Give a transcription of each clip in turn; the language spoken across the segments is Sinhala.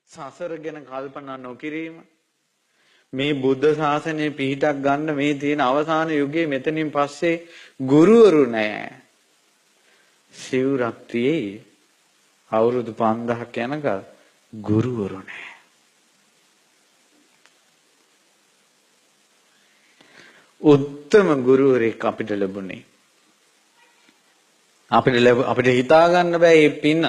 සසර ගැන කල්පනා නොකිරීම. මේ බුද්ධ ශාසනය පිහිටක් ගන්න මේ තියෙන අවසාන යුගයේ මෙතනින් පස්සේ ගුරුවරු නැහැ. සිවුරක් තියෙයි. අවුරුදු 5000ක් යනකල් ගුරුවරු නැහැ. උත්තම ගුරුවරයෙක් අපිට ලැබුණේ. අපිට හිතා ගන්න බෑ මේ පින.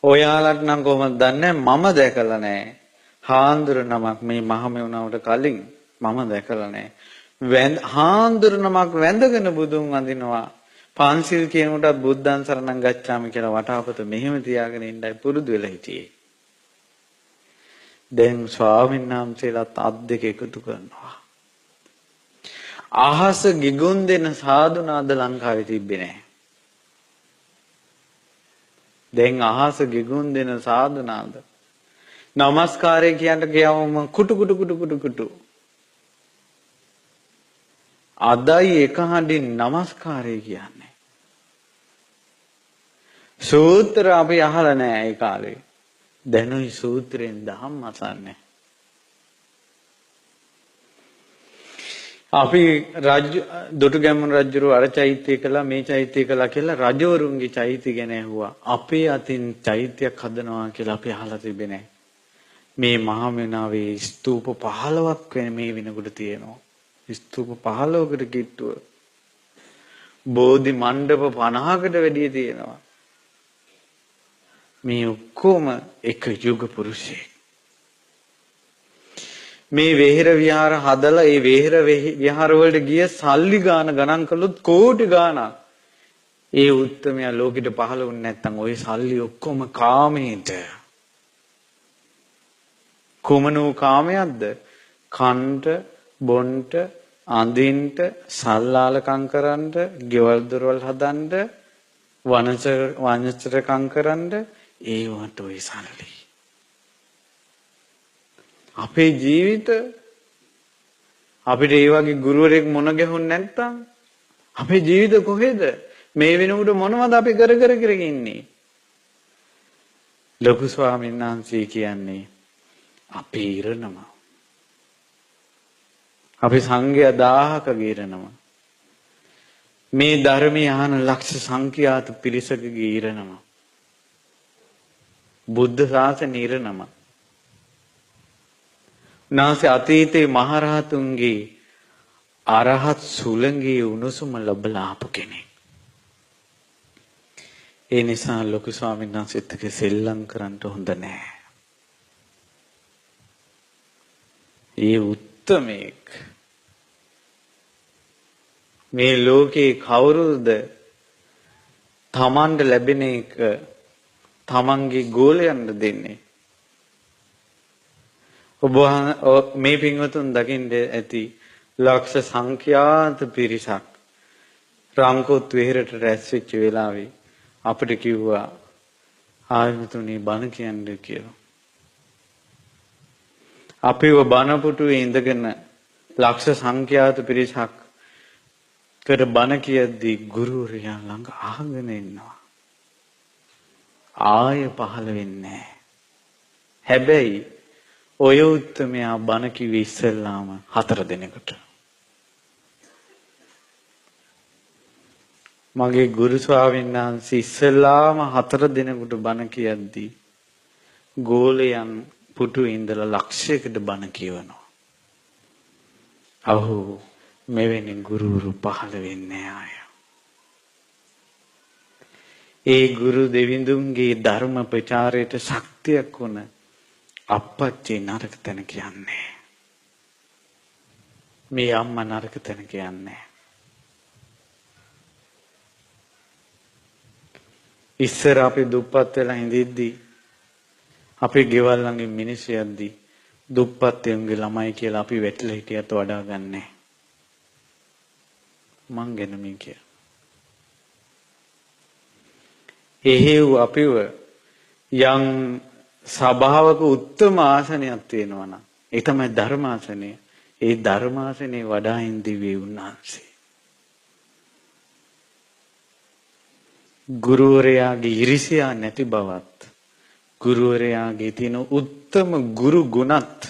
ඔයාලට නම් කොහොමද දන්නේ? මම දැකලා නැහැ. හාන්දුර නමක් මේ මහමෙවුනාවට කලින් මම දැකලා නැහැ. හාන්දුර නමක් වැඳගෙන බුදුන් වඳිනවා. පන්සිල් කියනකොටත් බුද්ධං සරණං ගච්ඡාමි කියලා වටාපත මෙහෙම තියාගෙන ඉඳයි පුරුදු වෙලා හිටියේ. දැන් ස්වාමීන් වහන්සේලාත් අත් දෙක එකතු කරනවා. අහස ගිගුම් දෙන සාදුනාද ලංකාවේ තිබ්බේ නැහැ. දැන් අහස ගිගුම් දෙන සාදුනාද. නමස්කාරය කියන්න ගියාම කුටු කුටු කුටු කුටු කුටු. අදයි එක හඬින් නමස්කාරය කියන්නේ. සූත්‍ර අපි අහලා නැහැ ඒ කාලේ. දැනුයි සූත්‍රයෙන් දහම් අසන්නේ. අපි දුටුගැමුණු රජුරු අර චෛත්‍ය කළා මේ චෛත්‍ය කළා කියලා රජවරුන්ගේ චෛත්‍ය ගැන ඇහුවා. අපේ අතින් චෛත්‍යයක් හදනවා කියලා අපි අහලා තිබෙන්නේ නැහැ. මේ මහමෙවුනාවේ ස්තූප 15ක් වෙන මේ වෙනකොට තියෙනවා. ස්තූප 15කට කිට්ටුව. බෝධි මණ්ඩප 50කට වැඩිය තියෙනවා. මේ ඔක්කොම එක යුග පුරුෂයෙක්. මේ වෙහෙර විහාර හදලා ඒ වෙහෙර විහාර වලට ගිය සල්ලි ගණන් කළොත් කෝටි ගාණක්. ඒ උත්තමයා ලෝකෙට පහළ වුණ නැත්නම් ওই සල්ලි ඔක්කොම කාමයට. කුමනෝ කාමයක්ද? කන්ට, බොන්ට, අඳින්ට, සල්ලාලකම් කරන්න, ගෙවල් දොරවල් හදන්න, වනචරකම් කරන්න ඒවට ওই සල්ලි. අපේ ජීවිත අපිට ඒ වගේ ගුරුවරයෙක් මොන ගැහුන්නේ නැත්තම් අපේ ජීවිත කොහෙද? මේ වෙනකොට මොනවද අපි කර ඉන්නේ? ලොකු ස්වාමීන් වහන්සේ කියන්නේ අපේ ඉරණම. අපි සංඝයා 1000ක ඉරණම. මේ ධර්මය අහන ලක්ෂ සංඛ්‍යාත පිරිසකගේ ඉරණම. බුද්ධ ශාසන ඉරණම. නාසය අතීතේ මහරහතුන්ගේ අරහත් සුළඟේ උණුසුම ලැබලා ආපු කෙනෙක්. ඒ නිසා ලොකු ස්වාමීන් වහන්සේත් එක්ක සෙල්ලම් කරන්න හොඳ නැහැ. ඒ උත්තමෙක් මේ ලෝකේ කවුරුද තමන්ට ලැබෙන එක තමන්ගේ ගෝලයන්ට දෙන්නේ? ඔබ මේ පින්වතුන් දකින්න ඇති ලක්ෂ සංඛ්‍යාත පිරිසක් රංකොත් වෙහෙරට රැස් වෙච්ච වෙලාවේ අපිට කිව්වා ආයතනයේ බණ කියන්න කියලා. අපිව බණ පුටුවේ ඉඳගෙන ලක්ෂ සංඛ්‍යාත පිරිසක් කර බණ කියද්දී ගුරුවරයා ළඟ අහගෙන ඉන්නවා. ආය පහළ වෙන්නේ නැහැ. හැබැයි ඔය උත්තමයා බණ කිව්වේ ඉස්සෙල්ලාම 4 දිනකට. මගේ ගුරු ස්වාමීන් වහන්සේ ඉස්සෙල්ලාම 4 දිනකට බණ කියද්දී ගෝලයන් පුටුවේ ඉඳලා ලක්ෂයකට බණ කියවනවා. අහෝ මෙවැනි ගුරුවරු පහළ වෙන්නේ ආය. ඒ ගුරු දෙවිඳුන්ගේ ධර්ම ප්‍රචාරයට ශක්තියක් වුණ අප්පච්චි නරක තැන කියන්නේ. මේ අම්මා නරක තැන කියන්නේ. ඉස්සර අපි දුප්පත් වෙලා ඉඳිද්දී අපේ ගෙවල් ළඟින් මිනිස්සු යද්දී දුප්පත් එවුන්ගේ ළමයි කියලා අපි වැටලා හිටියත් වඩා ගන්නෑ. මං ගැන මේ කිය. එහෙව් අපිව යම් සභාවක උත්තම ආසනයක් තියෙනවා නම් ඒ තමයි ධර්මාසනය. ඒ ධර්මාසනේ වඩා ඉන්දිවි උන්වහන්සේ. ගුරුවරයාගේ ඉරිසියා නැති බවත් ගුරුවරයාගේ තියෙන උත්තම ගුරු ගුණත්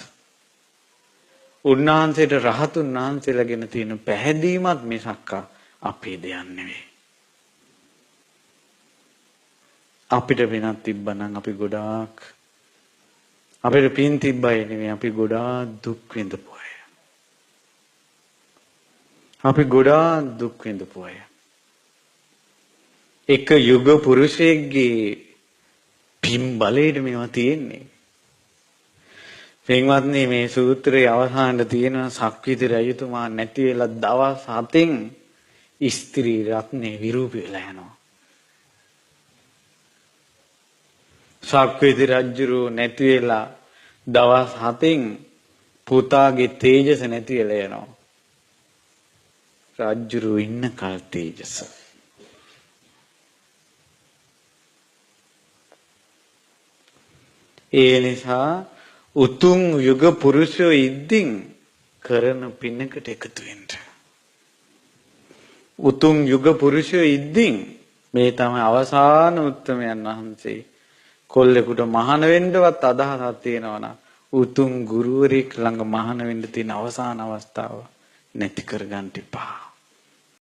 උන්වහන්සේට රහතුන් වහන්සේලාගෙන තියෙන පැහැදීමත් මිසක් අපේ දෙයක් නෙවෙයි. අපිට වෙනත් තිබ්බනම් අපි ගොඩාක් අපිට පින් තිබ්බයි නෙවෙයි අපි ගොඩාක් දුක් විඳපු අය. අපි ගොඩාක් දුක් විඳපු අය. එක යුග පුරුෂයෙක්ගේ පින් බලයට මේවා තියෙන්නේ. පින්වත්නි මේ සූත්‍රයේ අවසානයේ තියෙන සක්විති රජතුමා නැති වෙලා දවස් 7න් ස්ත්‍රී රත්නේ විරූපී වෙලා යනවා. සක්විති රජුරු නැති වෙලා දවස් 7න් පුතාගේ තේජස නැති වෙලා යනවා. රජුරු ඉන්න කල් තේජස. ඒ නිසා උතුම් යුග පුරුෂයෝ ඉද්දින් කරන පිනකට එකතු වෙන්න. උතුම් යුග පුරුෂයෝ ඉද්දින් මේ තමයි අවසාන උත්තමයන් වහන්සේ. කොල්ලෙකුට මහාන වෙන්නවත් අදහසක් තියෙනවා නම් උතුම් ගුරුවරයෙක් ළඟ මහාන වෙන්න තියෙන අවසාන අවස්ථාව නැති කරගන්න එපා.